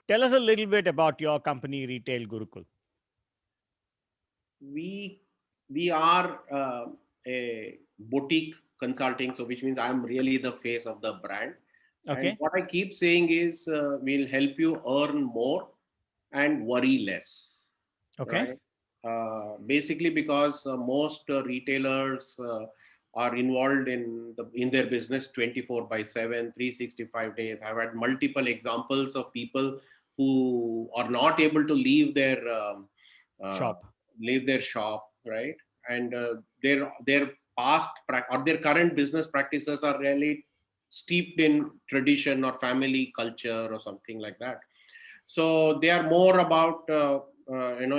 tell us a little bit about your company, Retail Gurukul. We are a boutique consulting, so which means I'm really the face of the brand. And Okay. what I keep saying is we'll help you earn more and worry less, Okay. right? Basically, because most retailers are involved in their business 24/7, 365 days. I've had multiple examples of people who are not able to leave uh, Shop. their shop, right? And their or their current business practices are really steeped in tradition or family culture or something like that. So they are more about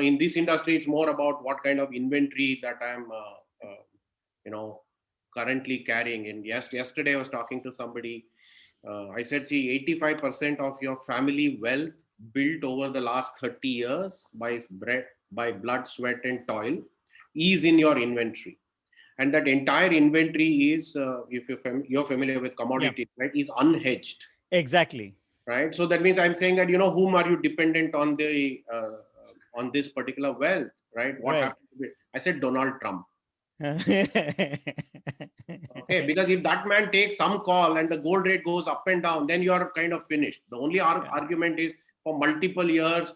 in this industry, it's more about what kind of inventory that I'm you know currently carrying. And yesterday I was talking to somebody. I said, see, 85% of your family wealth built over the last 30 years by blood, sweat, and toil is in your inventory. And that entire inventory is, if you're familiar with Yeah. commodities, right, is unhedged, Exactly. right? So that means I'm saying that, whom are you dependent on this particular wealth, right? What Right. happened to it? I said Donald Trump. Okay, because if that man takes some call and the gold rate goes up and down, then you are kind of finished. The only Yeah. argument is for multiple years,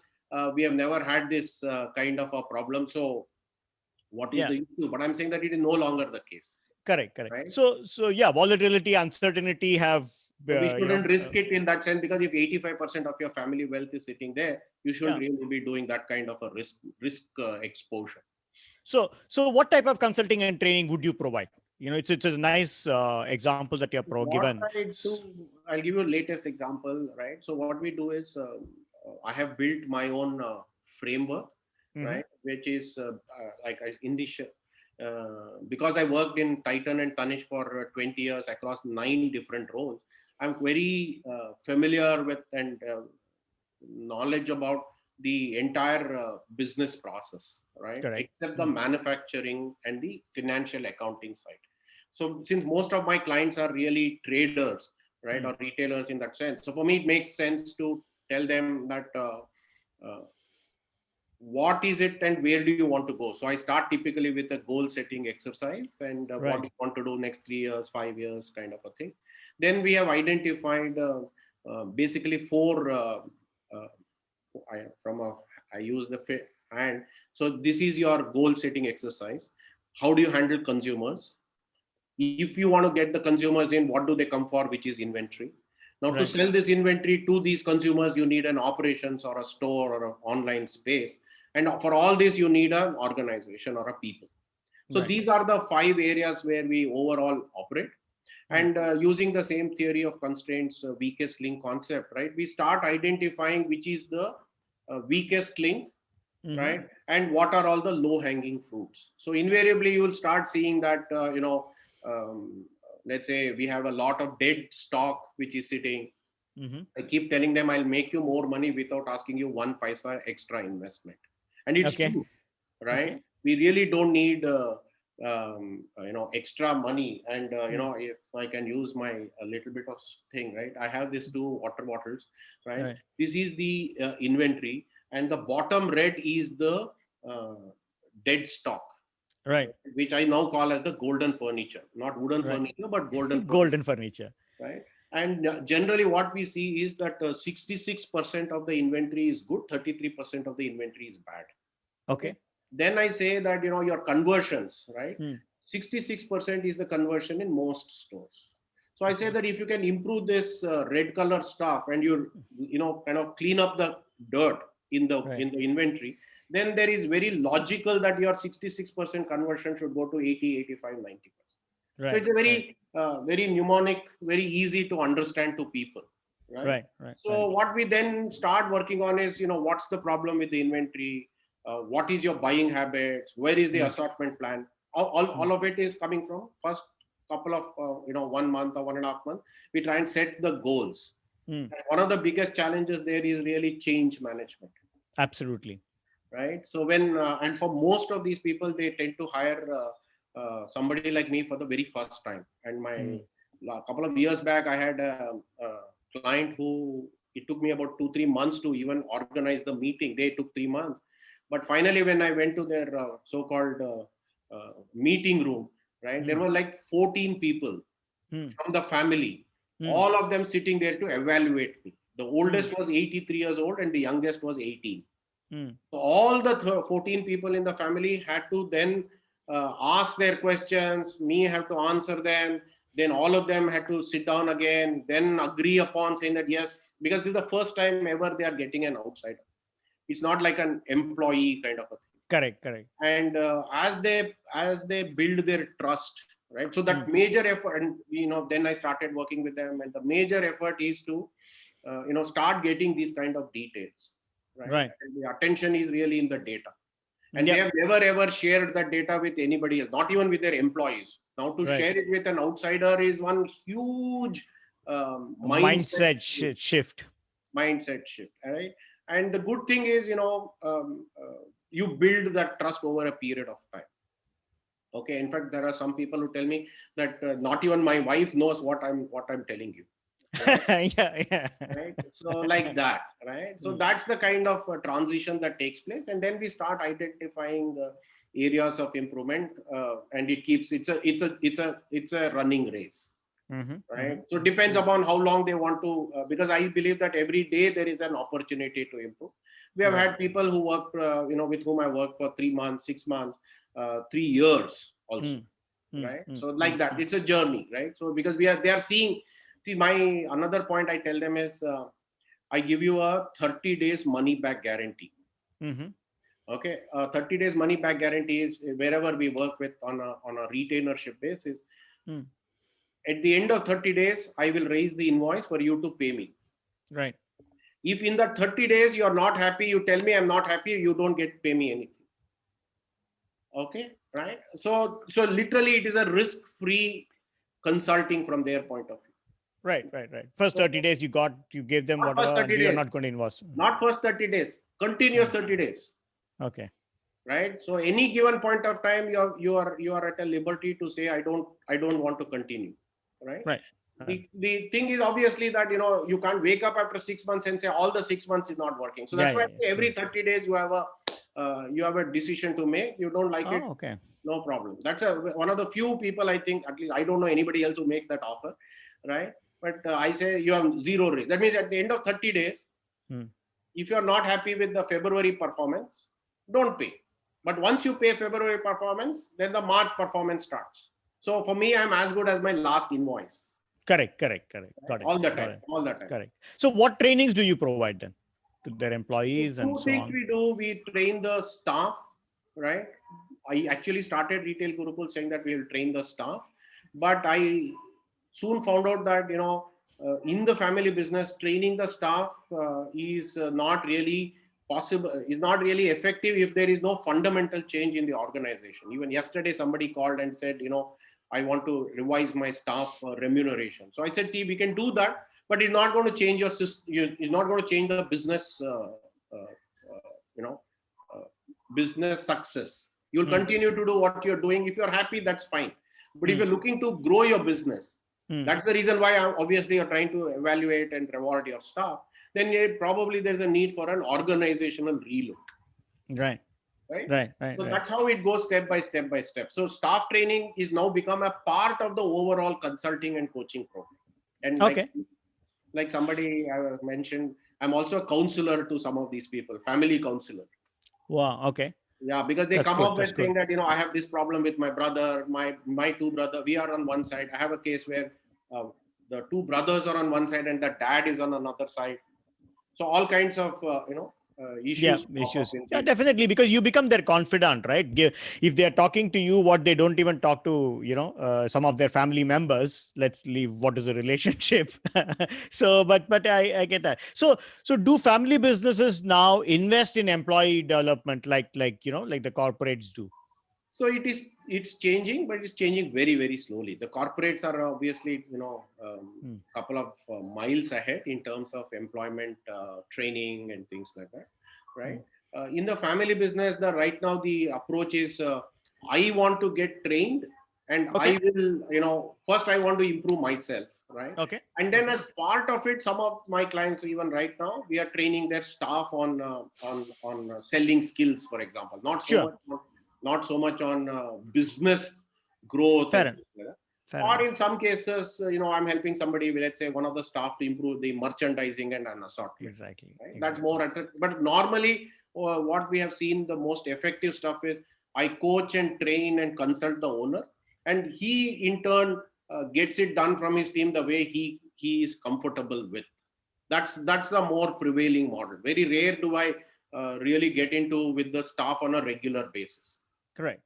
we have never had this kind of a problem. So what is Yeah. the issue? But I'm saying that it is no longer the case, Correct. Correct. right? So yeah, volatility, uncertainty have, So we you know, shouldn't risk it in that sense, because if 85% of your family wealth is sitting there, you shouldn't yeah. really be doing that kind of a risk exposure. So what type of consulting and training would you provide? It's a nice example that you have What given. I do, I'll give you a latest example, right? So what we do is, I have built my own framework, Mm-hmm. right? Which is because I worked in Titan and Tanish for 20 years across 9 different roles. I'm very familiar with and knowledge about the entire business process, right? Correct. Except the manufacturing and the financial accounting side. So since most of my clients are really traders, right, or retailers in that sense, so for me it makes sense to tell them that uh, what is it and where do you want to go. So I start typically with a goal setting exercise and what Right. do you want to do next 3 years, 5 years, kind of a thing. Then we have identified basically 4 uh, I use the hand. So this is your goal setting exercise. How do you handle consumers? If you want to get the consumers in, what do they come for, which is inventory. Now to Right. sell this inventory to these consumers, you need an operations or a store or an online space. And for all this, you need an organization or a people. So Right. these are the 5 areas where we overall operate. And using the same theory of constraints, weakest link concept, right? We start identifying which is the weakest link, Mm-hmm. right? And what are all the low hanging fruits. So invariably, you will start seeing that, um, let's say we have a lot of dead stock which is sitting. Mm-hmm. I keep telling them I'll make you more money without asking you 1 paisa extra investment. And it's Okay. true, right? Okay. We really don't need extra money. And Mm. if I can use my a little bit of thing, right? I have these 2 water bottles, right? Right. This is the inventory, and the bottom red is the uh, dead stock, Right. which I now call as the golden furniture, not wooden Right. furniture, but golden furniture, Golden furniture. right? And generally what we see is that 66% of the inventory is good, 33% of the inventory is bad. Okay. Okay. Then I say that, your conversions, right? Hmm. 66% is the conversion in most stores. So I say Okay. that if you can improve this red color stuff and kind of clean up the dirt in the Right. in the inventory, then there is very logical that your 66% conversion should go to 80, 85, 90%. So Right. it's a Right. very mnemonic, very easy to understand to people, right? Right. Right. Right. So what we then start working on is, what's the problem with the inventory? What is your buying habits? Where is the Mm. assortment plan? All Mm. of it is coming from first couple of 1 month or 1.5 months. We try and set the goals. Mm. And one of the biggest challenges there is really change management, Absolutely. right? So and for most of these people, they tend to hire somebody like me for the very first time. And Mm. a couple of years back, I had a client who It took me about 2-3 months to even organize the meeting. They took 3 months. But finally, when I went to their so-called meeting room, right, there were like 14 people from the family, all of them sitting there to evaluate me. The oldest was 83 years old and the youngest was 18. So all the 14 people in the family had to then ask their questions, me have to answer them. Then all of them had to sit down again, then agree upon saying that yes, because this is the first time ever they are getting an outsider. It's not like an employee kind of a thing. Correct. And as they build their trust, right? So that major effort, and then I started working with them, and the major effort is to start getting these kind of details, right? And the attention is really in the data. And they have never ever shared that data with anybody else, not even with their employees. Now to share it with an outsider is one huge mindset shift. Mindset shift, right? And the good thing is, you build that trust over a period of time. Okay. In fact, there are some people who tell me that not even my wife knows what I'm telling you. Right? Yeah. Right. So like that, right? So that's the kind of transition that takes place, and then we start identifying the areas of improvement, and it's a running race, right? So it depends upon how long they want to, because I believe that every day there is an opportunity to improve. We have had people who work, with whom I work for 3 months, 6 months, 3 years also, right? So like that, it's a journey, right? So because they are seeing. See, another point I tell them is, I give you a 30 days money back guarantee. Okay, 30 days money back guarantee is wherever we work with on a retainership basis. At the end of 30 days, I will raise the invoice for you to pay me. Right. If in that 30 days you are not happy, you tell me I'm not happy, you don't pay me anything. Okay, right? So literally it is a risk-free consulting from their point of view. Right. First 30 days you gave them whatever, and you're not going to invest. Not first 30 days, continuous 30 days. Okay. Right. So any given point of time, you are at a liberty to say, I don't want to continue. Right. The thing is obviously that, you can't wake up after 6 months and say all the 6 months is not working. So that's why every 30 days you have a decision to make. You don't like it. Okay. No problem. That's one of the few people, I think, at least I don't know anybody else who makes that offer. Right. But I say you have zero risk. That means at the end of 30 days, if you're not happy with the February performance, don't pay. But once you pay February performance, then the March performance starts. So for me, I'm as good as my last invoice. Correct. Got it. All the time. Correct. So what trainings do you provide then to their employees and so on? We do. We train the staff, right? I actually started Retail Gurukul saying that we will train the staff, but I soon found out that, in the family business, training the staff is not really possible, is not really effective if there is no fundamental change in the organization. Even yesterday, somebody called and said, I want to revise my staff remuneration. So I said, see, we can do that, but it's not going to change your system. It's not going to change the business, business success. You'll continue to do what you're doing. If you're happy, that's fine. But if you're looking to grow your business, that's the reason why obviously you're trying to evaluate and reward your staff. Then probably there's a need for an organizational relook. Right. So that's how it goes step by step. So staff training is now become a part of the overall consulting and coaching program. And like somebody mentioned, I'm also a counselor to some of these people, family counselor. Wow. Okay. Yeah, because they come up with saying that, I have this problem with my brother, my two brothers, we are on one side. I have a case where the two brothers are on one side and the dad is on another side. So all kinds of, issues. Yeah, definitely, because you become their confidant, right? If they're talking to you what they don't even talk to, some of their family members, let's leave what is the relationship. So, but I get that. So do family businesses now invest in employee development like the corporates do? So it's changing, but it's changing very, very slowly. The corporates are obviously, couple of miles ahead in terms of employment training and things like that, right? In the family business, right now the approach is, I want to get trained, and I will, first I want to improve myself. right? Okay. And then as part of it, some of my clients, even right now, we are training their staff on selling skills, for example. Sure. Not so much on business growth Fair and enough. things like that. Fair Or enough. in some cases, I'm helping somebody, let's say one of the staff, to improve the merchandising and an assortment. Exactly. Right? Exactly. That's more attractive. But normally, what we have seen, the most effective stuff is I coach and train and consult the owner, and he in turn gets it done from his team the way he is comfortable with. That's the more prevailing model. Very rare do I really get into with the staff on a regular basis. Right.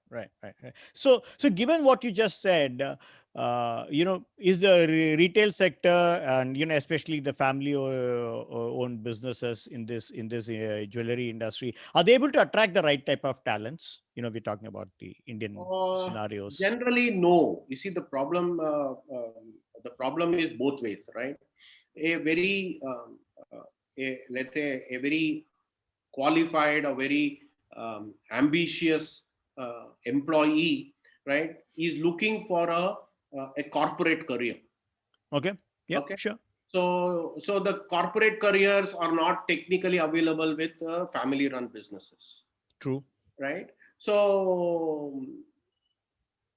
So given what you just said, is the retail sector, and especially the family owned businesses in this jewelry industry, are they able to attract the right type of talents? We're talking about the Indian scenarios. Generally, no. You see, the problem is both ways, right? A very let's say a very qualified or very ambitious employee, right, is looking for a corporate career. Okay. Yeah. Okay. Sure. So the corporate careers are not technically available with family-run businesses. True. Right. So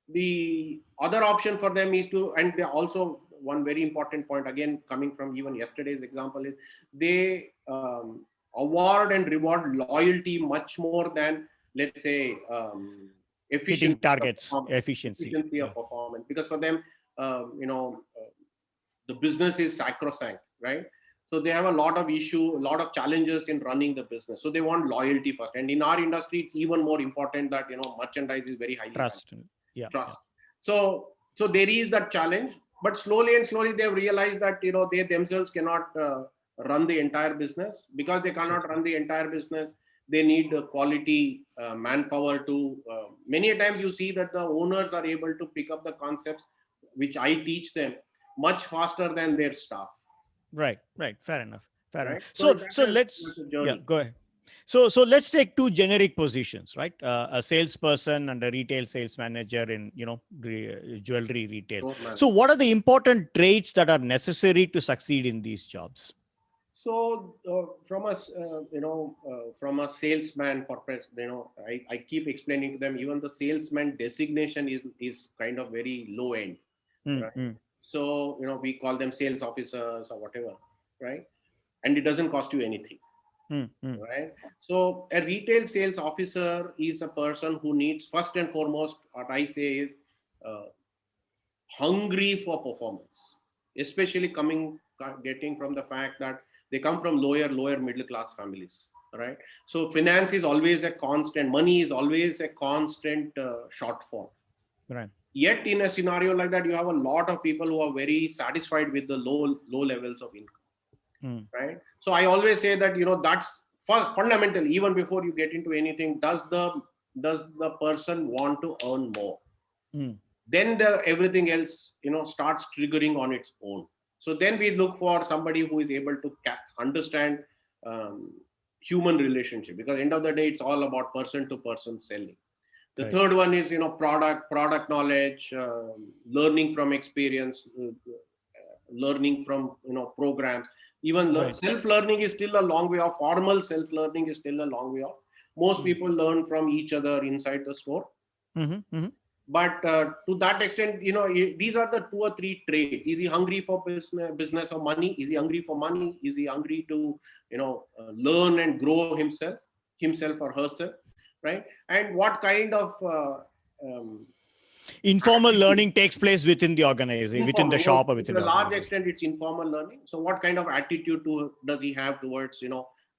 the other option for them is to, and also one very important point, again coming from even yesterday's example, is they award and reward loyalty much more than, let's say, efficiency, hitting targets, efficiency of performance, because for them, the business is sacrosanct, right? So they have a lot of challenges in running the business. So they want loyalty first. And in our industry, it's even more important that, merchandise is very highly trust. Yeah. Trust. So there is that challenge, but slowly they have realized that, they themselves cannot run the entire business. Because they cannot run the entire business, they need quality manpower to, many times you see that the owners are able to pick up the concepts which I teach them much faster than their staff. Right. Fair enough. So let's go ahead. So let's take two generic positions, right? A salesperson and a retail sales manager in jewelry retail. So what are the important traits that are necessary to succeed in these jobs? So from a salesman purpose, I keep explaining to them, even the salesman designation is kind of very low end. Right? So we call them sales officers or whatever, right? And it doesn't cost you anything. Right? So a retail sales officer is a person who needs, first and foremost, what I say is hungry for performance, especially getting from the fact that they come from lower middle class families, right? So finance is always a constant, money is always a constant shortfall. Right. Yet in a scenario like that, you have a lot of people who are very satisfied with the low levels of income. Right? So I always say that, that's fundamental. Even before you get into anything, does the person want to earn more? Then everything else, starts triggering on its own. So then we look for somebody who is able to understand human relationship, because end of the day, it's all about person to person selling. The third one is, product knowledge, learning from experience, learning from, programs. Even self-learning is still a long way off. Formal self-learning is still a long way off. Most people learn from each other inside the store. But to that extent, these are the 2 or 3 traits. Is he hungry for business or money? Is he hungry for money? Is he hungry to, learn and grow himself or herself, right? And what kind of informal learning takes place within the organization, within the shop, or within to a large extent, it's informal learning. So what kind of attitude does he have towards,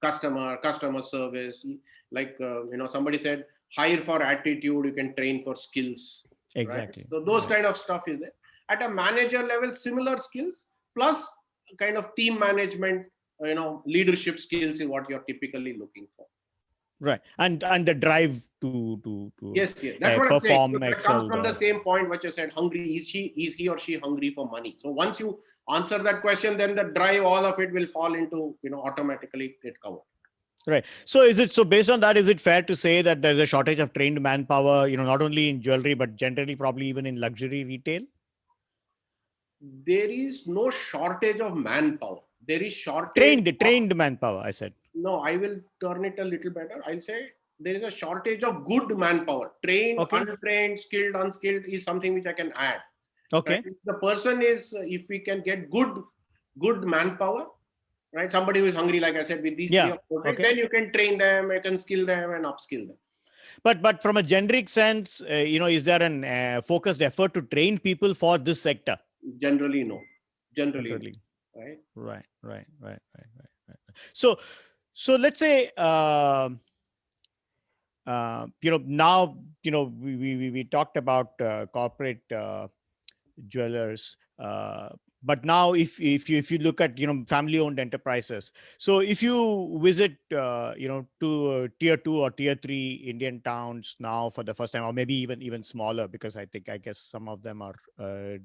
customer service? Like, somebody said, hire for attitude, you can train for skills. Exactly. Right? So those kind of stuff is there. At a manager level, similar skills, plus kind of team management, leadership skills is what you're typically looking for. Right. And the drive to yes, that's what perform, I'm saying. So excel. Comes from the same point what you said, hungry. Is he or she hungry for money? So once you answer that question, then the drive, all of it will fall into, automatically get covered. Right. So based on that, is it fair to say that there's a shortage of trained manpower, not only in jewelry, but generally probably even in luxury retail? there is no shortage of manpower. There is shortage Trained manpower, I said. No, I will turn it a little better. I'll say there is a shortage of good manpower. Trained, Okay. untrained, skilled, unskilled is something which I can add. Okay. Right? The person is, if we can get good manpower, right? Somebody who is hungry, like I said, with these three Yeah. or four traits, Okay. then you can train them, you can skill them and upskill them. But from a generic sense, is there an focused effort to train people for this sector? Generally, no. Generally, Generally. no. Right? Right. So let's say, now, we talked about corporate jewelers, but now if you look at family owned enterprises, so if you visit to tier 2 or tier 3 Indian towns now for the first time, or maybe even smaller, because I guess some of them are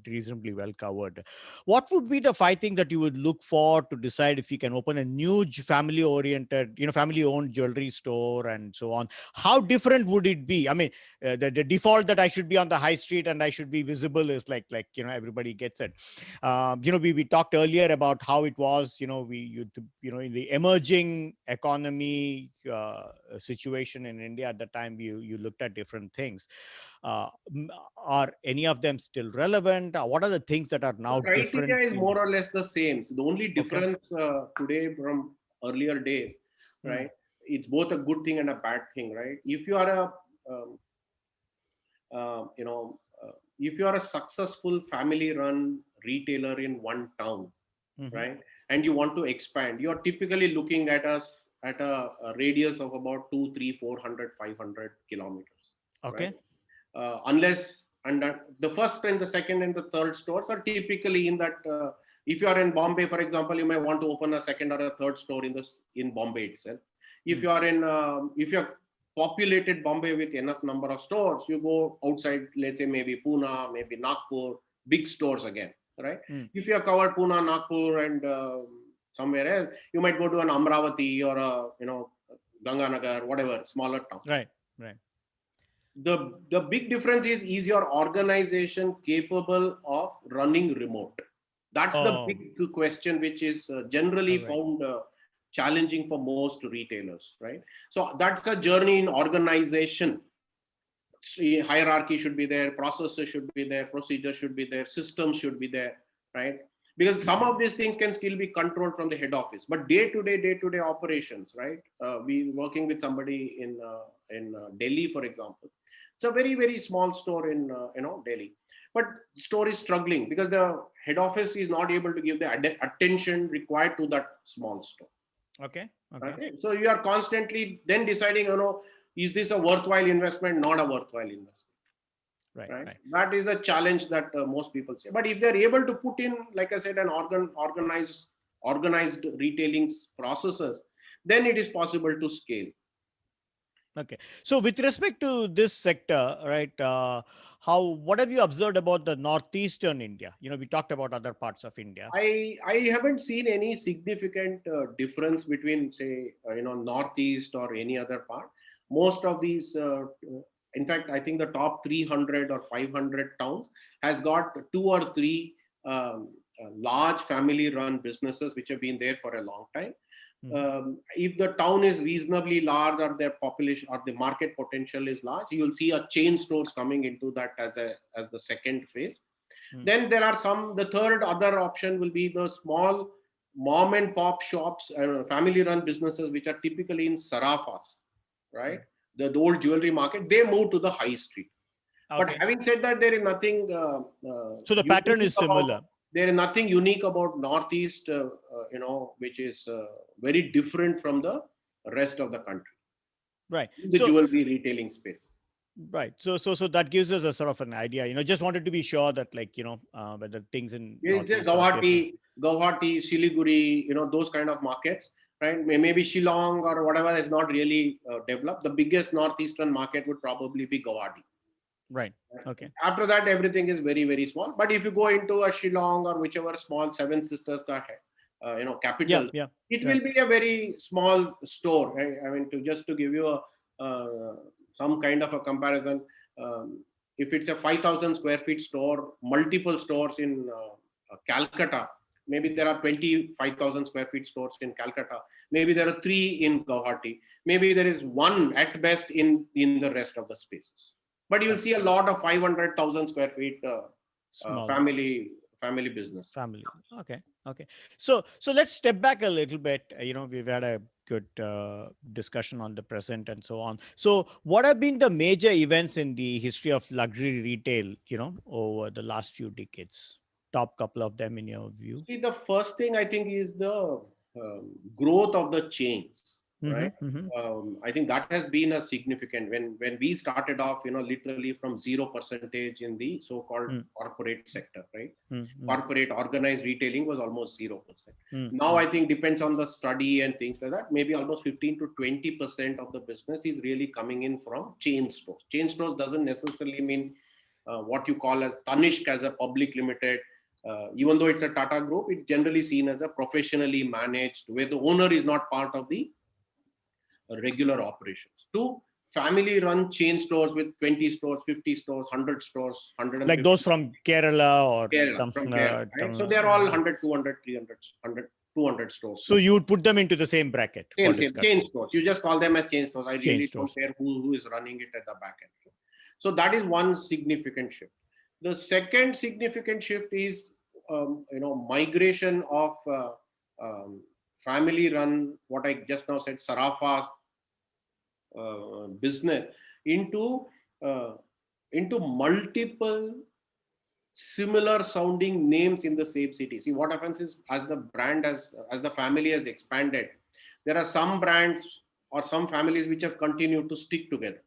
reasonably well covered, what would be the 5 things that you would look for to decide if you can open a new family oriented, family owned jewelry store and so on? How different would it be? I mean, the default that I should be on the high street and I should be visible is like everybody gets it. We talked earlier about how it was, in the emerging economy situation in India at the time, you looked at different things. Are any of them still relevant? What are the things that are The now criteria different is for you? more or less the same. So the only Okay. difference today from earlier days, right? It's both a good thing and a bad thing, right? If you are a um, you know, if you are a successful family-run retailer in one town, Mm-hmm. right, and you want to expand, you are typically looking at us at a radius of about 2, 3, 400, 500 kilometers, right? Okay. Unless and the first and the second and the third stores are typically in that. If you are in Bombay, for example, you may want to open a second or a third store in Bombay itself. If you are in if you are populated Bombay with enough number of stores, you go outside, let's say maybe Pune, maybe Nagpur, big stores again, right? If you have covered Pune, Nagpur, and somewhere else, you might go to an Amravati or a Ganganagar, whatever, smaller town. Right. The big difference is your organization capable of running remote? That's the Oh, big question, which is generally all right. found challenging for most retailers, right? So that's a journey in organization. Hierarchy should be there, processes should be there, procedures should be there, systems should be there, right? Because some of these things can still be controlled from the head office, but day-to-day operations, right? We working with somebody in Delhi, for example. It's a very, very small store in Delhi, but store is struggling because the head office is not able to give the attention required to that small store. Okay. Okay. So you are constantly then deciding, is this a worthwhile investment, not a worthwhile investment? Right. That is a challenge that most people say. But if they're able to put in, like I said, an organized retailing processes, then it is possible to scale. Okay. So with respect to this sector, right, what have you observed about the northeastern India? We talked about other parts of India. I haven't seen any significant difference between, say, northeast or any other part. Most of these, in fact, I think the top 300 or 500 towns has got 2 or 3 large family-run businesses which have been there for a long time. If the town is reasonably large or their population or the market potential is large, you will see a chain stores coming into that as the second phase. Then there are the third other option will be the small mom and pop shops, family run businesses, which are typically in Sarafas, right? The old jewelry market, they move to the high street. Okay. But having said that, there is nothing. So the pattern is similar. There is nothing unique about Northeast, which is very different from the rest of the country. Right. In the jewelry retailing space. Right. So that gives us a sort of an idea. Just wanted to be sure that, whether things in Guwahati, Siliguri, those kind of markets, right? Maybe Shillong or whatever is not really developed. The biggest northeastern market would probably be Guwahati. Right. Okay. After that, everything is very, very small. But if you go into a Shillong or whichever small Seven Sisters capital, it will be a very small store. Right? I mean, to give you some kind of a comparison, if it's a 5,000 square feet store, multiple stores in Calcutta. Maybe there are 25,000 square feet stores in Calcutta. Maybe there are 3 in Guwahati. Maybe there is 1 at best in the rest of the spaces. But you'll see a lot of 500,000 square feet family business. Family. Okay. So let's step back a little bit. We've had a good discussion on the present and so on. So what have been the major events in the history of luxury retail, over the last few decades? Top couple of them in your view? See, the first thing I think is the growth of the chains, right? I think that has been a significant, when we started off, literally from 0% in the so-called corporate sector, right? Corporate organized retailing was almost 0%. Now I think depends on the study and things like that, maybe almost 15 to 20% of the business is really coming in from chain stores. Chain stores doesn't necessarily mean what you call as Tanishq as a public limited. Even though it's a Tata group, it's generally seen as a professionally managed, where the owner is not part of the regular operations, to family run chain stores with 20 stores, 50 stores, 100 stores, 150. Like those from Kerala or from Kerala, right? So they're all 100, 200, 300, 100, 200 stores. So you would put them into the same bracket. Same chain stores. You just call them as chain stores. I really don't care who is running it at the back end. So that is one significant shift. The second significant shift is, migration of family-run, what I just now said, Sarafa business into multiple similar-sounding names in the same city. See, what happens is, as the family has expanded, there are some brands or some families which have continued to stick together.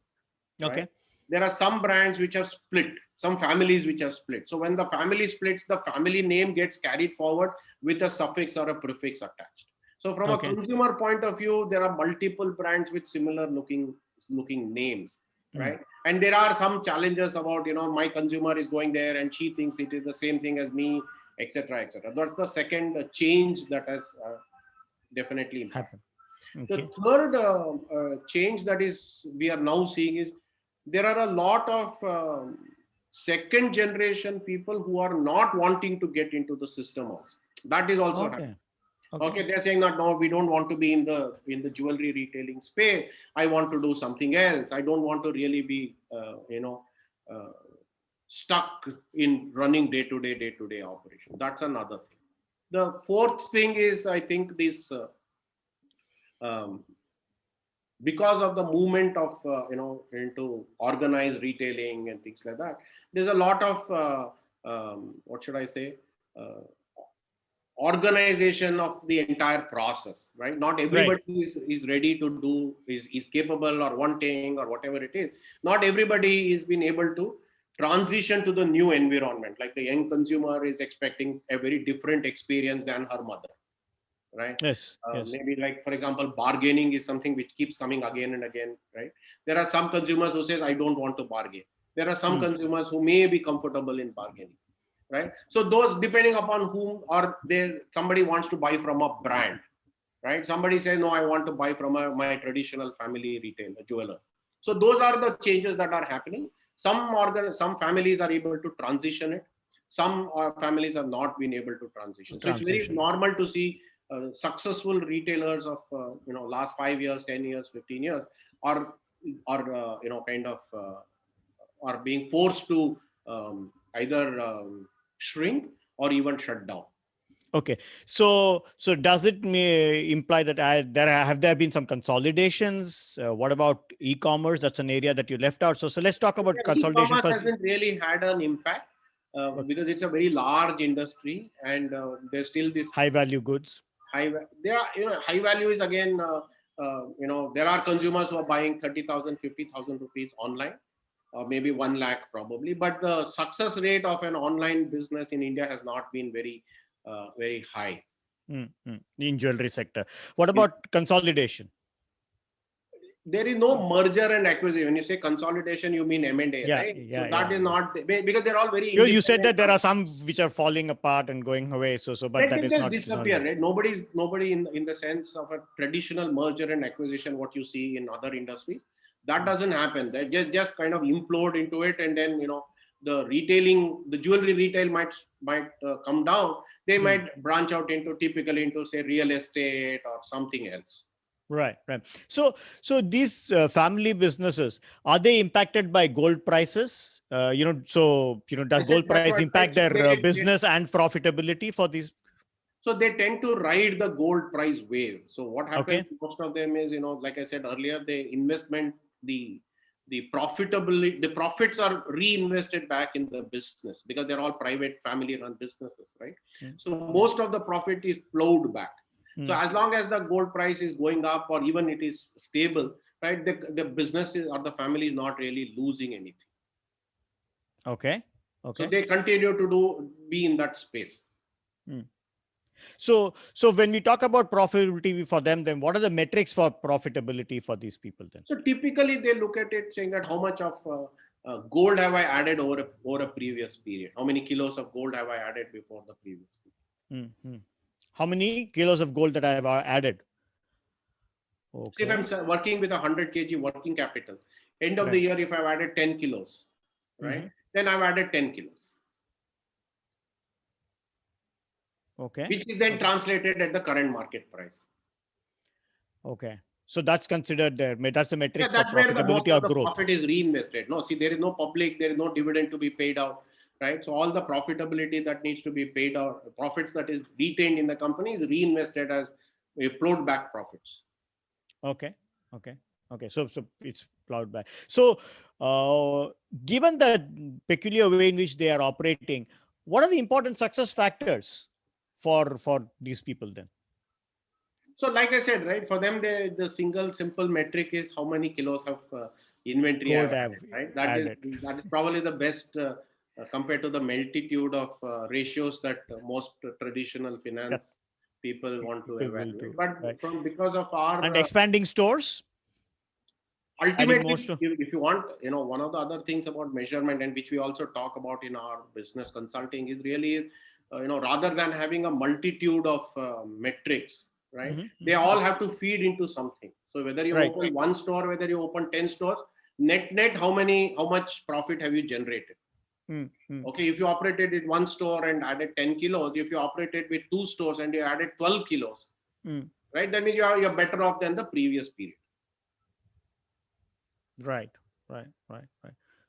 Okay. Right? There are some brands which have split, some families which have split. So when the family splits, the family name gets carried forward with a suffix or a prefix attached. So from a consumer point of view, there are multiple brands with similar looking names, right? And there are some challenges about, my consumer is going there and she thinks it is the same thing as me, etc., etc. That's the second change that has definitely happened. Okay. The third change that we are now seeing is, there are a lot of second generation people who are not wanting to get into the system also. That is also happening. Okay, they're saying that, no, we don't want to be in the jewelry retailing space. I want to do something else. I don't want to really be stuck in running day-to-day operation. That's another thing. The fourth thing is, I think this because of the movement of into organized retailing and things like that, there's a lot of what should I say, organization of the entire process, right? Not everybody is ready to do, is capable or wanting or whatever it is. Not everybody is been able to transition to the new environment. Like the young consumer is expecting a very different experience than her mother. Right? Yes. Maybe, like, for example, bargaining is something which keeps coming again and again, right? There are some consumers who says, I don't want to bargain. There are some consumers who may be comfortable in bargaining, right? So those, depending upon whom, or somebody wants to buy from a brand, right? Somebody says, no, I want to buy from my traditional family retail, a jeweler. So those are the changes that are happening. Some families are able to transition it. Some families have not been able to transition. So it's very normal to see successful retailers of last 5 years, 10 years, 15 years are being forced to either shrink or even shut down. Okay, so does it imply that there been some consolidations? What about e-commerce? That's an area that you left out. So let's talk about consolidation first. E-commerce hasn't really had an impact because it's a very large industry, and there's still this high value goods. High value is again, there are consumers who are buying 30,000, 50,000 rupees online, or maybe 1 lakh probably. But the success rate of an online business in India has not been very high. In jewelry sector. What about consolidation? There is no merger and acquisition. When you say consolidation, you mean M&A, right? So that is not, because they're all very. You said that there are some which are falling apart and going away. But that is not disappear, right? Nobody in the sense of a traditional merger and acquisition, what you see in other industries, that doesn't happen. They just kind of implode into it, and then the retailing, the jewelry retail might come down, they might branch out into typically into say real estate or something else. Right. So these family businesses, are they impacted by gold prices? Does gold price impact their business and profitability for these? So they tend to ride the gold price wave. So what happens, Okay. most of them is, like I said earlier, the profitability, the profits are reinvested back in the business because they're all private family run businesses, right? So most of the profit is plowed back. So as long as the gold price is going up or even it is stable, right, the businesses or the family is not really losing anything. Okay. So they continue to be in that space. So when we talk about profitability for them, then what are the metrics for profitability for these people then? So typically they look at it saying that how much of gold have I added over a previous period? How many kilos of gold have I added before the previous period? How many kilos of gold that I have added? Okay. So if I'm working with 100 kg working capital, end of the year, if I've added 10 kilos, right, then I've added 10 kilos. Okay. Which is then translated at the current market price. Okay. So that's considered there. That's the metric for That's where the most profitability or of the growth. profit is reinvested. No, see, there is no public, there is no dividend to be paid out, right? So all the profitability that needs to be paid out, profits that is retained in the company is reinvested as plowed back profits. Okay. So it's plowed back. So given the peculiar way in which they are operating, what are the important success factors for these people then? So like I said, right, for them, the single simple metric is how many kilos of inventory I have added, right? That is probably the best compared to the multitude of ratios that most traditional finance people want to evaluate. But because of our... And expanding stores? Ultimately, if you want, one of the other things about measurement, and which we also talk about in our business consulting, is really, rather than having a multitude of metrics, right? They all have to feed into something. So whether you open one store, whether you open 10 stores, net, how much profit have you generated? Okay, if you operated with one store and added 10 kilos, if you operated with two stores and you added 12 kilos, right? That means you're better off than the previous period. Right.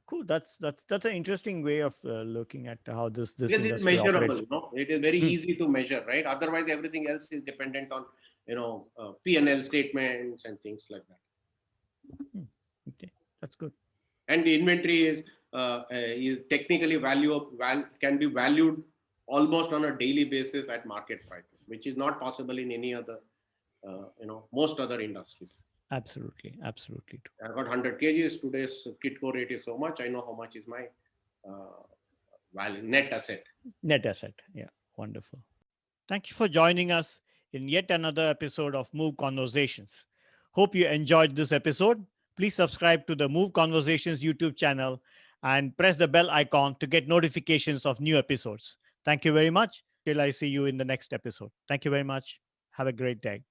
Cool. That's an interesting way of looking at how this industry is measurable. operates. It is very easy to measure, right? Otherwise, everything else is dependent on P&L statements and things like that. Okay, that's good. And the inventory is technically can be valued almost on a daily basis at market prices, which is not possible in any other most other industries. Absolutely true. I've got 100 kgs. Today's Kitco rate is so much. I know how much is my value, net asset. Yeah, wonderful. Thank you for joining us in yet another episode of MoVeConversations. Hope you enjoyed this episode. Please subscribe to the MoVeConversations YouTube channel and press the bell icon to get notifications of new episodes. Thank you very much. Till I see you in the next episode. Thank you very much. Have a great day.